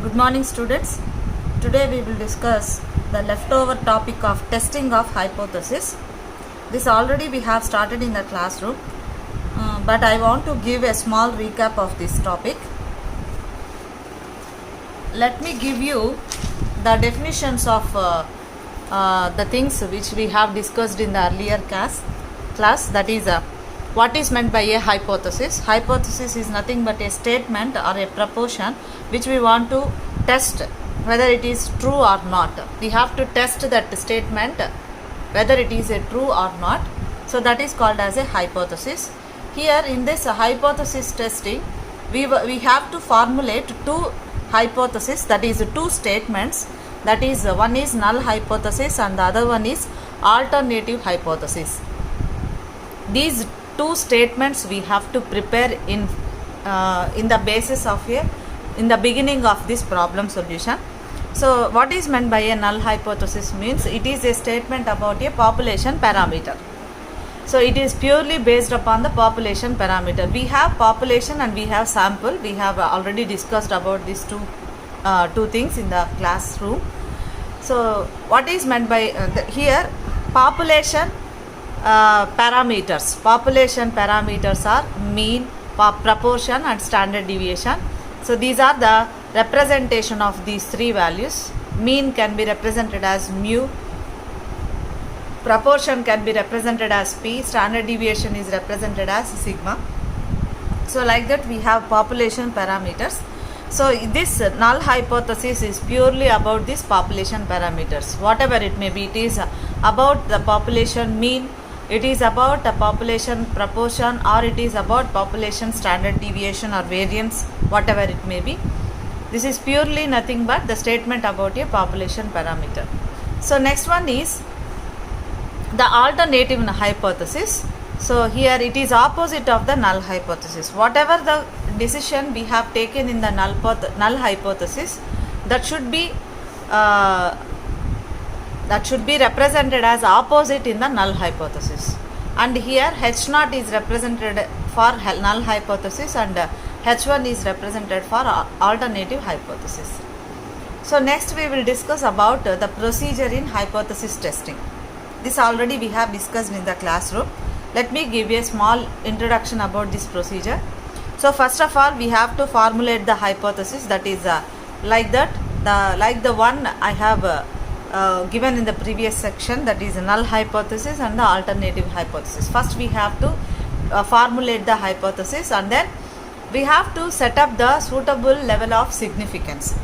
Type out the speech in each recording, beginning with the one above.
Good morning students. Today we will discuss the leftover topic of testing of hypothesis. This already we have started in the classroom, but I want to give a small recap of this topic. Let me give you the definitions of the things which we have discussed in the earlier class. That is what is meant by a hypothesis. Hypothesis is nothing but a statement or a proposition which we want to test whether it is true or not. We have to test that statement whether it is a true or not. So that is called as a hypothesis. Here in this hypothesis testing, we have to formulate two hypotheses, that is two statements. That is one is null hypothesis and the other one is alternative hypothesis. These two statements we have to prepare in the basis of in the beginning of this problem solution. So what is meant by a null hypothesis means it is a statement about a population parameter. So it is purely based upon the population parameter. We have population and we have sample. We have already discussed about these two things in the classroom. So what is meant by here population parameters. Population parameters are mean, proportion and standard deviation. So these are the representation of these three values. Mean can be represented as mu, proportion can be represented as p, standard deviation is represented as sigma. So like that we have population parameters. So this null hypothesis is purely about these population parameters. Whatever it may be, it is about the population mean, it is about a population proportion, or it is about population standard deviation or variance, whatever it may be. This is purely nothing but the statement about a population parameter. So next one is the alternative hypothesis. So here it is opposite of the null hypothesis. Whatever the decision we have taken in the null hypothesis, that should be represented as opposite in the null hypothesis. And here H0 is represented for null hypothesis and H1 is represented for alternative hypothesis. So next we will discuss about the procedure in hypothesis testing. This already we have discussed in the classroom. Let me give you a small introduction about this procedure. So first of all we have to formulate the hypothesis, that is like the one I have given in the previous section, that is null hypothesis and the alternative hypothesis. First we have to formulate the hypothesis and then we have to set up the suitable level of significance.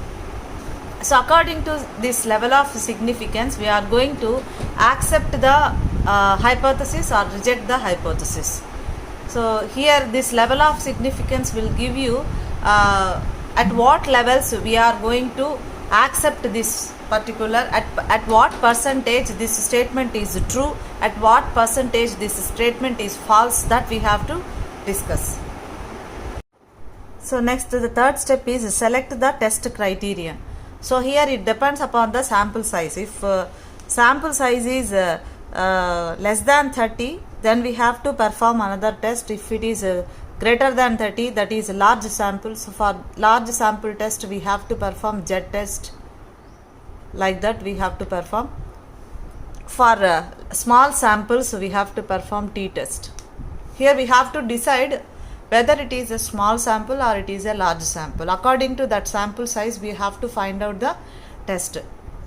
So according to this level of significance, we are going to accept the hypothesis or reject the hypothesis. So here this level of significance will give you at what levels we are going to accept this particular, at what percentage this statement is true, at what percentage this statement is false, that we have to discuss. So next the third step is select the test criterion. So here it depends upon the sample size. If sample size is less than 30, then we have to perform another test. If it is greater than 30, that is large sample. So for large sample test we have to perform Z test. Like that we have to perform. For small samples we have to perform T test. Here we have to decide whether it is a small sample or it is a large sample. According to that sample size we have to find out the test.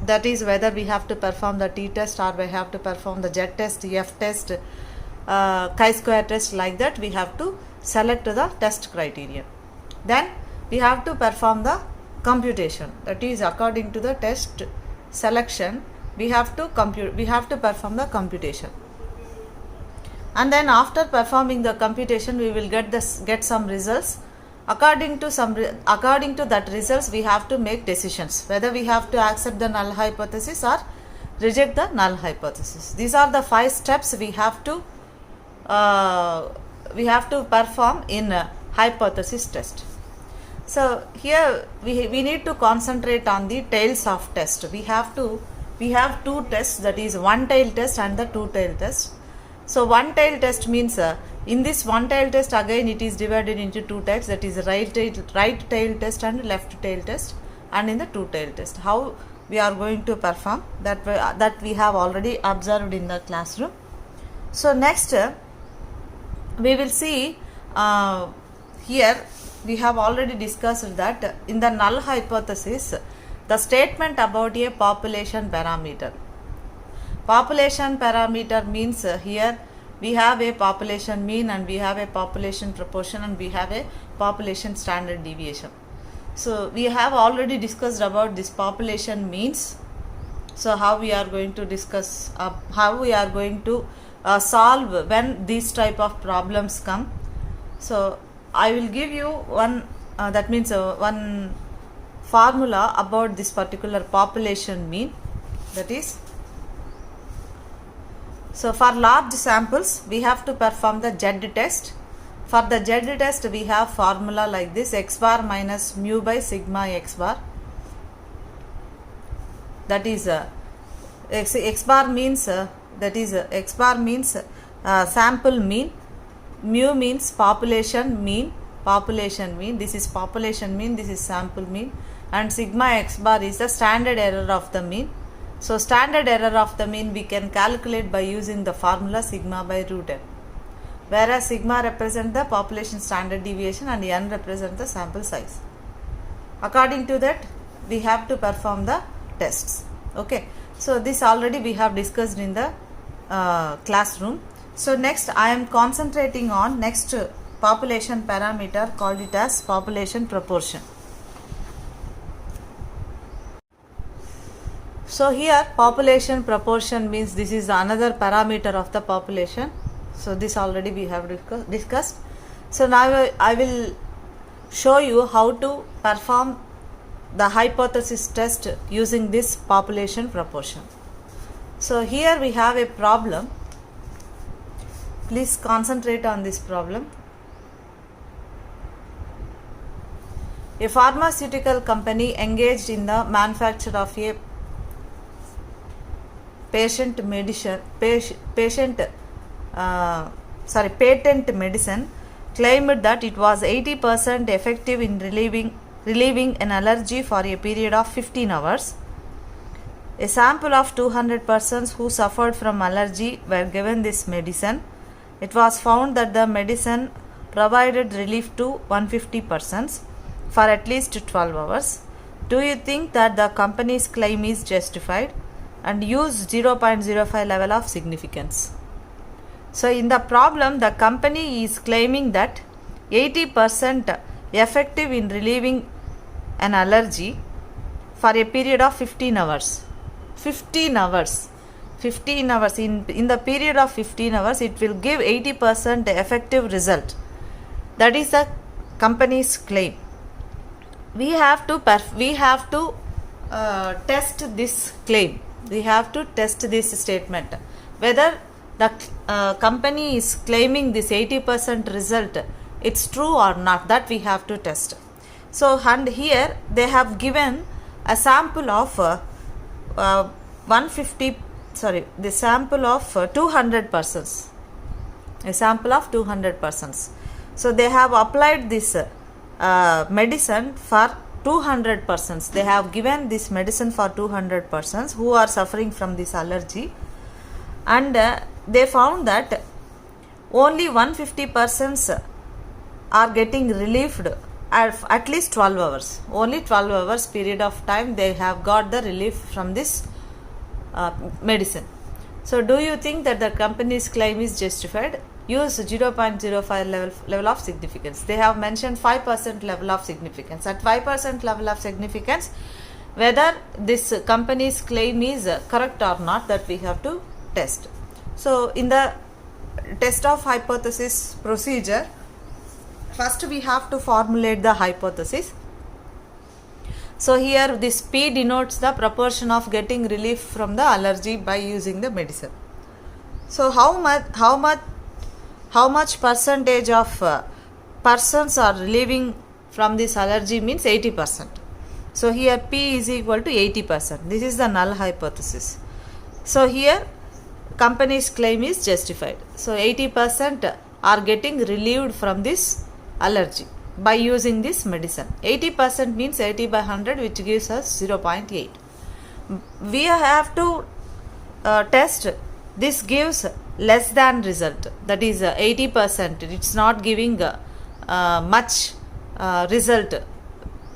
That is whether we have to perform the T test or we have to perform the Z test, F test, chi-square test. Like that we have to select the test criterion. Then we have to perform the computation. That is according to the test selection we have to perform the computation. And then after performing the computation we will get some results. According to that results we have to make decisions whether we have to accept the null hypothesis or reject the null hypothesis. These are the 5 steps we have to perform in hypothesis test. So here we need to concentrate on the tails of test. We have two tests, that is one tail test and the two tail test. So one tail test means in this one tail test again it is divided into two types, that is right tail test and left tail test. and in the two-tailed test. How we are going to perform that we have already observed in the classroom. So next we will see here we have already discussed that in the null hypothesis the statement about a population parameter. Population parameter means here we have a population mean and we have a population proportion and we have a population standard deviation. So we have already discussed about this population means. So how we are going to discuss how we are going to solve when these type of problems come. So I will give you one one formula about this particular population mean, that is, so for large samples we have to perform the Z test. For the Z test we have formula like this: x bar minus mu by sigma x bar. That is x bar means x bar means sample mean, mu means population mean, this is population mean, this is sample mean, and sigma x bar is the standard error of the mean. So standard error of the mean we can calculate by using the formula sigma by root n, whereas sigma represents the population standard deviation and n represents the sample size. According to that we have to perform the tests. Okay, so this already we have discussed in the classroom. So next I am concentrating on next population parameter, called it as population proportion. So here population proportion means this is another parameter of the population. So this already we have discussed. So now I will show you how to perform the hypothesis test using this population proportion. So here we have a problem. Please concentrate on this problem. A pharmaceutical company engaged in the manufacture of a patent medicine claimed that it was 80% effective in relieving an allergy for a period of 15 hours. A sample of 200 persons who suffered from allergy were given this medicine. It was found that the medicine provided relief to 150 persons for at least 12 hours. Do you think that the company's claim is justified? And use 0.05 level of significance. So in the problem the company is claiming that 80% effective in relieving an allergy for a period of 15 hours. 15 hours. In the period of 15 hours it will give 80% effective result. That is the company's claim. We have to test this claim. We have to test this statement whether the company is claiming this 80% result, it's true or not. That we have to test. So and here they have given a sample of 200 persons. A sample of 200 persons. So they have applied this medicine for 200 persons. They have given this medicine for 200 persons who are suffering from this allergy, and they found that only 150 persons are getting relieved at least 12 hours. Only 12 hours period of time they have got the relief from this medicine. So do you think that the company's claim is justified? Use 0.05 level of significance. They have mentioned 5% level of significance. At 5% level of significance, whether this company's claim is correct or not, that we have to test. So in the test of hypothesis procedure, first we have to formulate the hypothesis. So here this P denotes the proportion of getting relief from the allergy by using the medicine. So how much percentage of persons are relieving from this allergy means 80%. So here P is equal to 80%. This is the null hypothesis. So here company's claim is justified. So 80% are getting relieved from this allergy. by using this medicine. 80% means 80 by 100, which gives us 0.8. We have to test. This gives less than result, that is 80%. It's not giving much result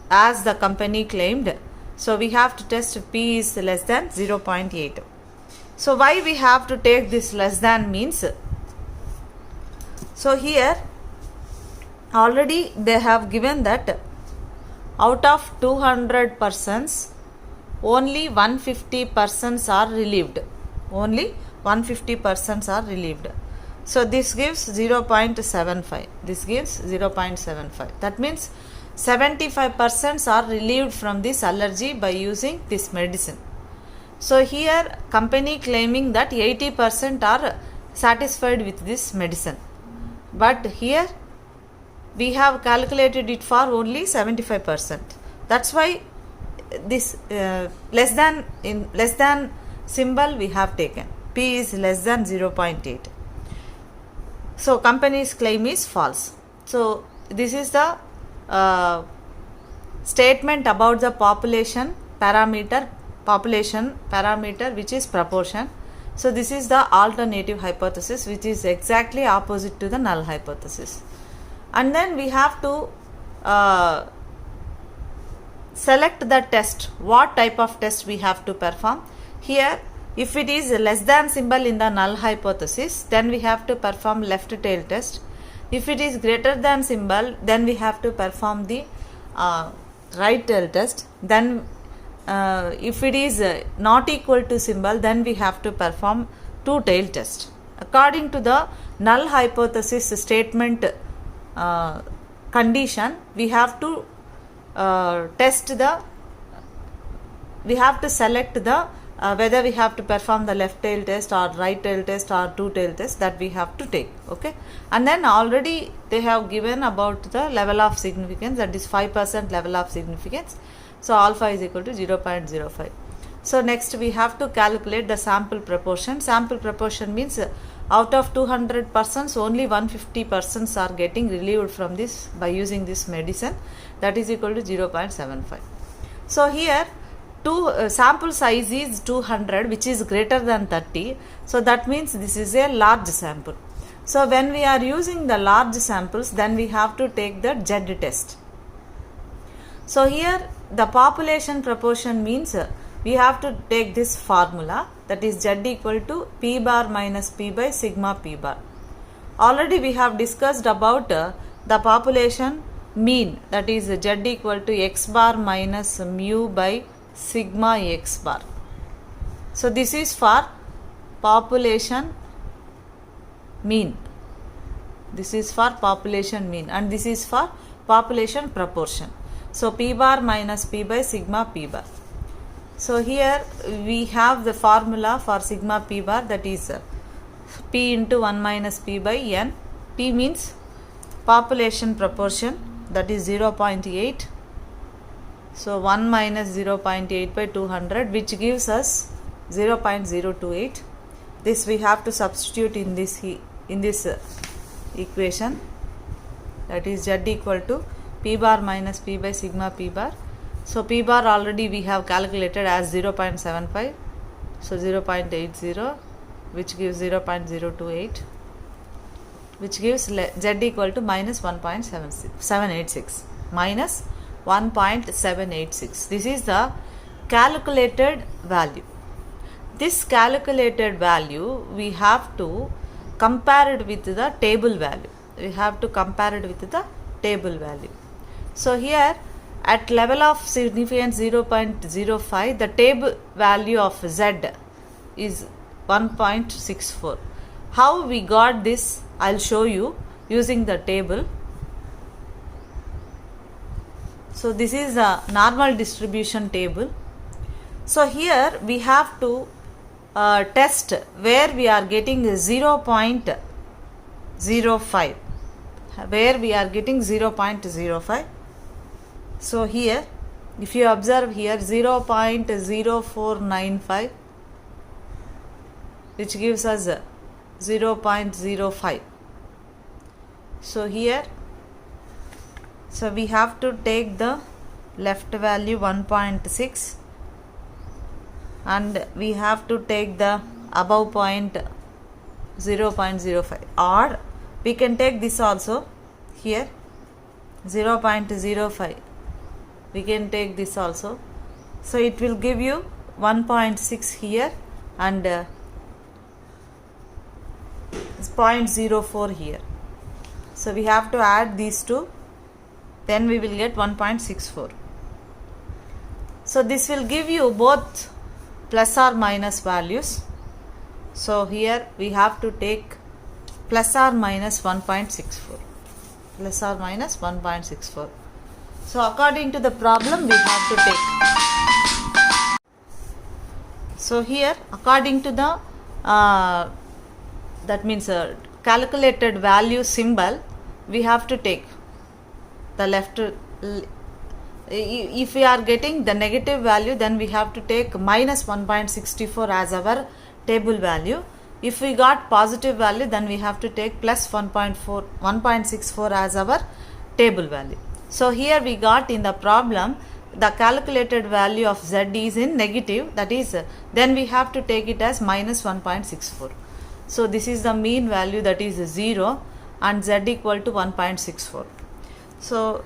as the company claimed. So we have to test P is less than 0.8. So why we have to take this less than means, so here already they have given that out of 200 persons, only 150 persons are relieved. Only 150 persons are relieved. So this gives 0.75. This gives 0.75. That means 75% are relieved from this allergy by using this medicine. So here company claiming that 80% are satisfied with this medicine. But here we have calculated it for only 75%. That's why this less than symbol we have taken. P is less than 0.8. So company's claim is false. So this is the statement about the population parameter which is proportion. So this is the alternative hypothesis, which is exactly opposite to the null hypothesis. And then we have to select the test. What type of test we have to perform? Here, if it is less than symbol in the null hypothesis, then we have to perform left tail test. If it is greater than symbol, then we have to perform the right tail test. Then if it is not equal to symbol, then we have to perform two tail test. According to the null hypothesis statement condition, we have to select the whether we have to perform the left tail test or right tail test or two tail test, that we have to take. Okay, and then already they have given about the level of significance, that is 5% level of significance. So alpha is equal to 0.05. So next we have to calculate the sample proportion. Sample proportion means out of 200 persons, only 150 persons are getting relieved from this by using this medicine, that is equal to 0.75. So here sample size is 200, which is greater than 30. So that means this is a large sample. So when we are using the large samples, then we have to take the Z test. So here the population proportion means we have to take this formula, that is Z equal to P bar minus P by sigma P bar. Already we have discussed about the population mean, that is Z equal to X bar minus mu by sigma X bar. So this is for population mean. This is for population mean, and this is for population proportion. So P bar minus P by sigma P bar. So here we have the formula for sigma P bar, that is P into 1 minus P by N. P means population proportion, that is 0.8. So 1 minus 0.8 by 200, which gives us 0.028. This we have to substitute in this equation, that is Z equal to P bar minus P by sigma P bar. So P bar already we have calculated as 0.75. So 0.80, which gives 0.028, which gives Z equal to minus 1.786. Minus 1.786. This is the calculated value. This calculated value we have to compare it with the table value. We have to compare it with the table value. So here at level of significance 0.05, the table value of Z is 1.64. How we got this, I'll show you using the table. So this is a normal distribution table. So here we have to test where we are getting 0.05. Where we are getting 0.05. So here, if you observe here 0.0495, which gives us 0.05. So here So we have to take the left value 1.6 and we have to take the above point 0.05, or we can take this also here 0.05, we can take this also. So it will give you 1.6 here and 0.04 here. So we have to add these two, then we will get 1.64. So this will give you both plus or minus values. So here we have to take plus or minus 1.64, plus or minus 1.64. So according to the problem we have to take. So here according to the that means calculated value symbol, we have to take the left. If we are getting the negative value, then we have to take minus 1.64 as our table value. If we got positive value, then we have to take plus 1.64 as our table value. So here we got in the problem the calculated value of z is in negative, that is then we have to take it as minus 1.64. So this is the mean value, that is 0, and z equal to 1.64. So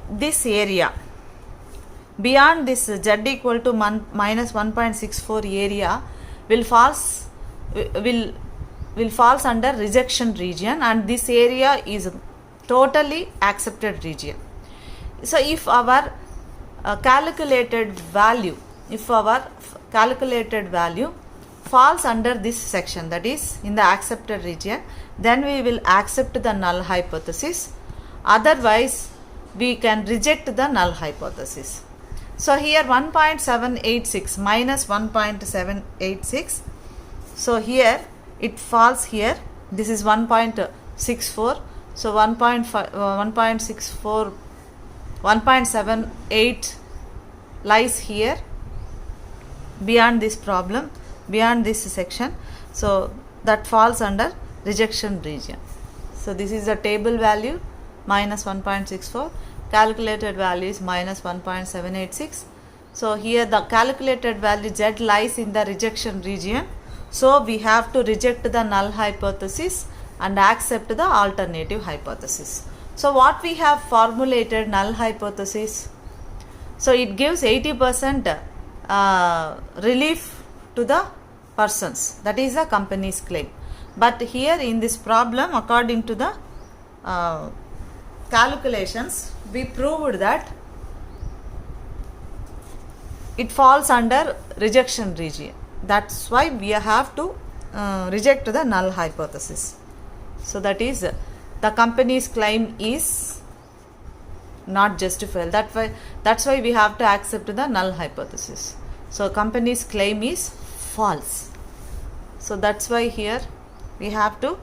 this area beyond this z equal to minus 1.64 area will falls under rejection region, and this area is totally accepted region. So if our calculated value falls under this section, that is in the accepted region, then we will accept the null hypothesis. Otherwise we can reject the null hypothesis. So here 1.786 minus 1.786, so here it falls here, this is 1.64, so 1.78 lies here beyond this problem, beyond this section, so that falls under rejection region. So this is the table value minus 1.64, calculated value is minus 1.786. So here the calculated value z lies in the rejection region, so we have to reject the null hypothesis and accept the alternative hypothesis. So what we have formulated null hypothesis, so it gives 80% relief to the persons, that is the company's claim. But here in this problem, according to the calculations, we proved that it falls under rejection region. That's why we have to reject the null hypothesis. So that is the company's claim is not justifiable. That's why we have to accept the null hypothesis. So company's claim is false. So that's why here we have to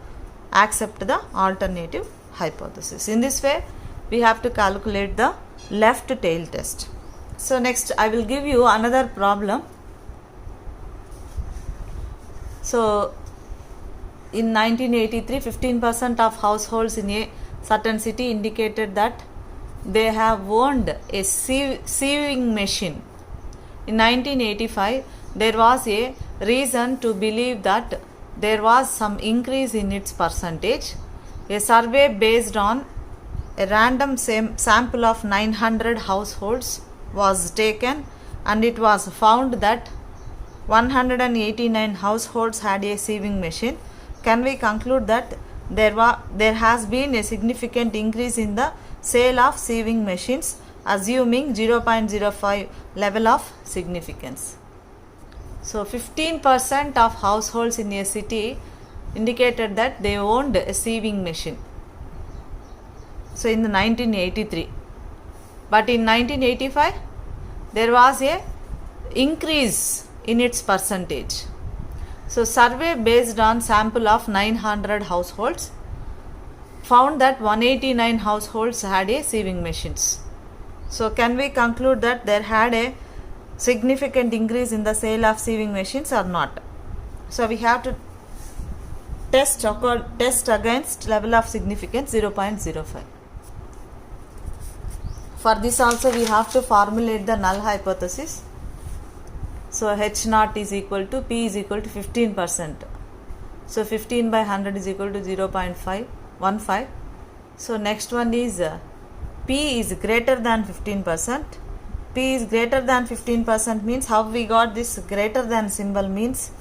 accept the alternative hypothesis. In this way we have to calculate the left tail test. So next I will give you another problem. So in 1983, 15% of households in a certain city indicated that they have owned a sieving machine. In 1985, there was a reason to believe that there was some increase in its percentage. A survey based on a random sample of 900 households was taken, and it was found that 189 households had a sieving machine. Can we conclude that there has been a significant increase in the sale of sieving machines, assuming 0.05 level of significance? So 15% of households in a city indicated that they owned a sieving machine. So in the 1983, but in 1985 there was a increase in its percentage. So survey based on sample of 900 households found that 189 households had a sieving machines. So can we conclude that there had a significant increase in the sale of sieving machines or not? So we have to test against level of significance 0.05. For this also we have to formulate the null hypothesis. So H naught is equal to P is equal to 15%. So 15 by 100 is equal to 0.515. So next one is P is greater than 15%. P is greater than 15% means how we got this greater than symbol means.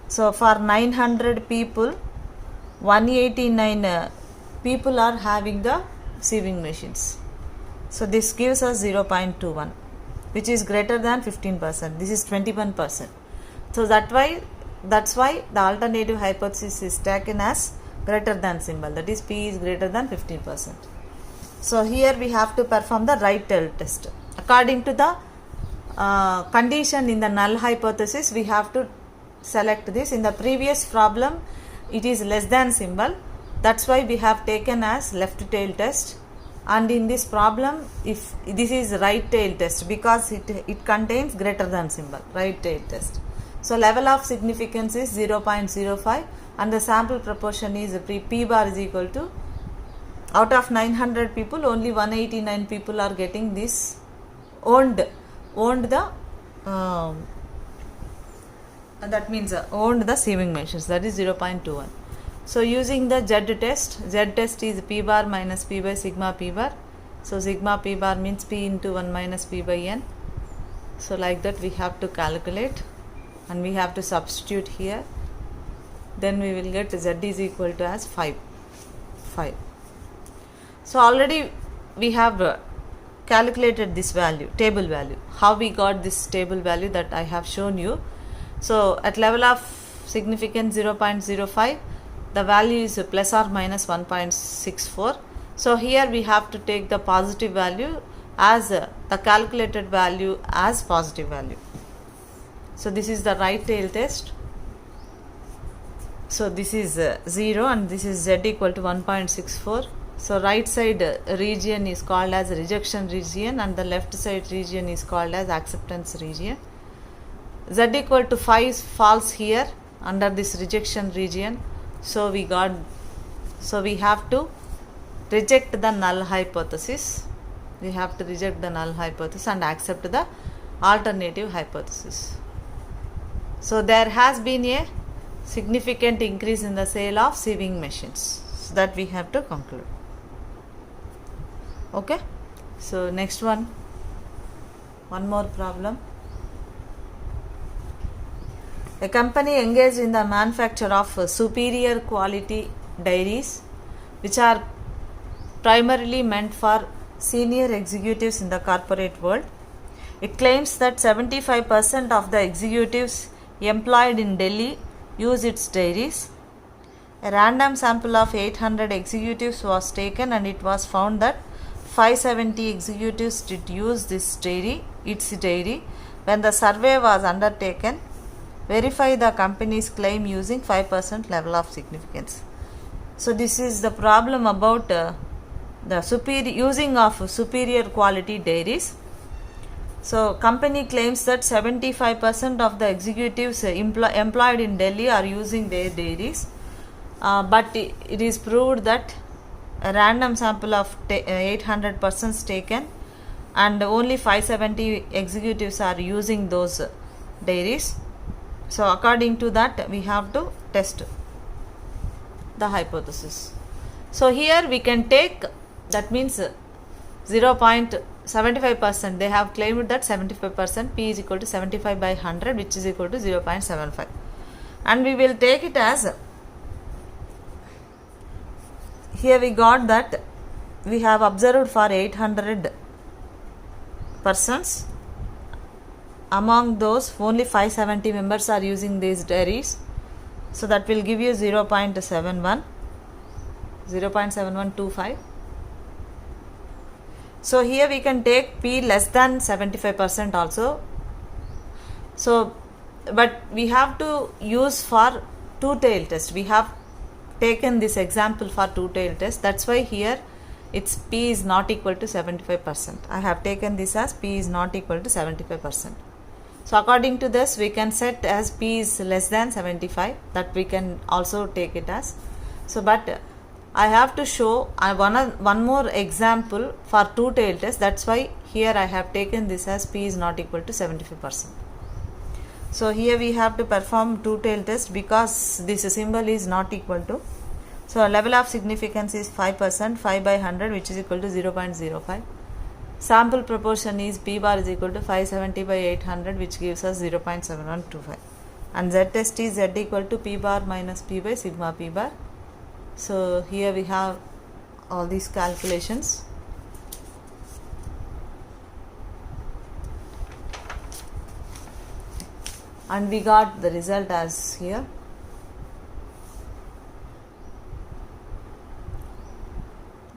So for 900 people, 189 people are having the sieving machines. So this gives us 0.21, which is greater than 15%. This is 21%. So that's why the alternative hypothesis is taken as greater than symbol, that is P is greater than 15%. So here we have to perform the right tail test. According to the condition in the null hypothesis, we have to select this. In the previous problem it is less than symbol, that's why we have taken as left tail test, and in this problem if this is right tail test because it contains greater than symbol, right tail test. So level of significance is 0.05 and the sample proportion is P bar is equal to, out of 900 people only 189 people are getting this owned the that means owned the sieving machines, that is 0.21. So using the Z test is P bar minus P by sigma P bar. So sigma P bar means P into 1 minus P by N. So like that we have to calculate and we have to substitute here. Then we will get Z is equal to as 5. So already we have calculated this value, table value. How we got this table value, that I have shown you. So at level of significance 0.05, the value is plus or minus 1.64. So here we have to take the positive value as the calculated value as positive value. So this is the right tail test. So this is 0 and this is Z equal to 1.64. So right side region is called as rejection region and the left side region is called as acceptance region. Z equal to 5 falls here under this rejection region. So we have to reject the null hypothesis. We have to reject the null hypothesis and accept the alternative hypothesis. So there has been a significant increase in the sale of sieving machines. So that we have to conclude. Okay. So next one more problem. A company engaged in the manufacture of superior quality dairies, which are primarily meant for senior executives in the corporate world. It claims that 75% of the executives employed in Delhi use its dairies. A random sample of 800 executives was taken and it was found that 570 executives did use its dairy. When the survey was undertaken, verify the company's claim using 5% level of significance. So this is the problem about the using of superior quality dairies. So company claims that 75% of the executives employed in Delhi are using their dairies, but it is proved that a random sample of 800 persons taken and only 570 executives are using those dairies. So according to that we have to test the hypothesis. So here we can take, that means 0.75%. They have claimed that 75%, P is equal to 75 by 100, which is equal to 0.75. And we will take it as, here we got that we have observed for 800 persons. Among those, only 570 members are using these dairies. So that will give you 0.7125. So here we can take P less than 75% also. So, but we have to use for two-tail test. We have taken this example for two-tail test. That's why here its P is not equal to 75%. I have taken this as P is not equal to 75%. So according to this we can set as P is less than 75. That we can also take it as. So but I have to show one more example for two-tailed test. That's why here I have taken this as P is not equal to 75%. So here we have to perform two-tailed test because this symbol is not equal to. So level of significance is 5%, 5 by 100 which is equal to 0.05. Sample proportion is P bar is equal to 570 by 800 which gives us 0.7125. And Z test is Z equal to P bar minus P by sigma P bar. So here we have all these calculations. And we got the result as here.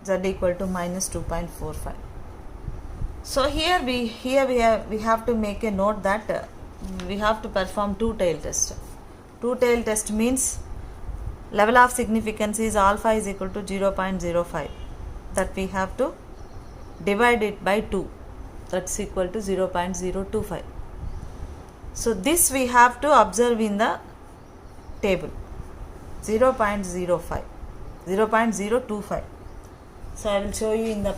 Z equal to minus 2.45. So here we have to make a note that we have to perform two-tailed test. Two-tailed test means level of significance is alpha is equal to 0.05. That we have to divide it by 2. That's equal to 0.025. So this we have to observe in the table. 0.025. So I will show you in the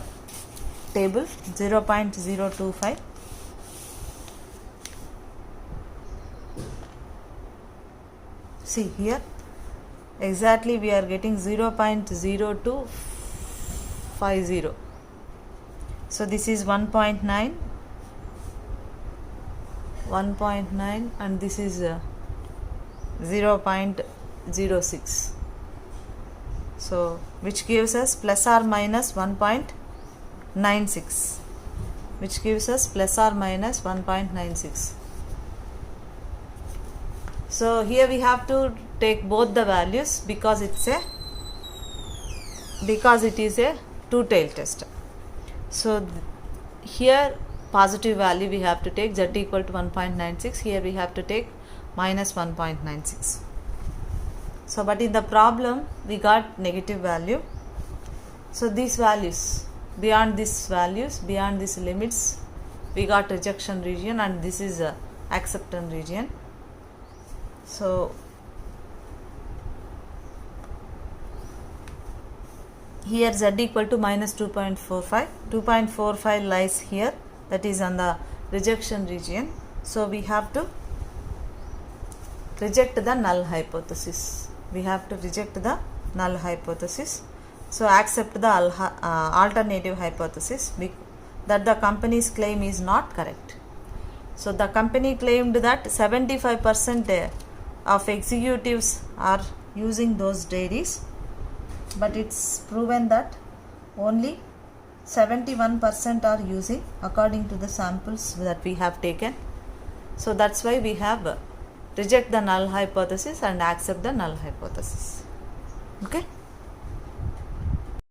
table 0.025. See here exactly we are getting 0.0250. So this is 1.9 and this is 0.06. So which gives us plus or minus 1.96, which gives us plus or minus 1.96. So here we have to take both the values because it is a two-tailed test. So here positive value we have to take Z equal to 1.96. Here we have to take minus 1.96. So but in the problem we got negative value. So these values, beyond these limits we got rejection region and this is acceptance region. So here Z equal to minus 2.45. 2.45 lies here, that is on the rejection region. So we have to reject the null hypothesis. So accept the alternative hypothesis that the company's claim is not correct. So the company claimed that 75% of executives are using those dairies, but it's proven that only 71% are using according to the samples that we have taken. So that's why we have reject the null hypothesis and accept the null hypothesis. Okay.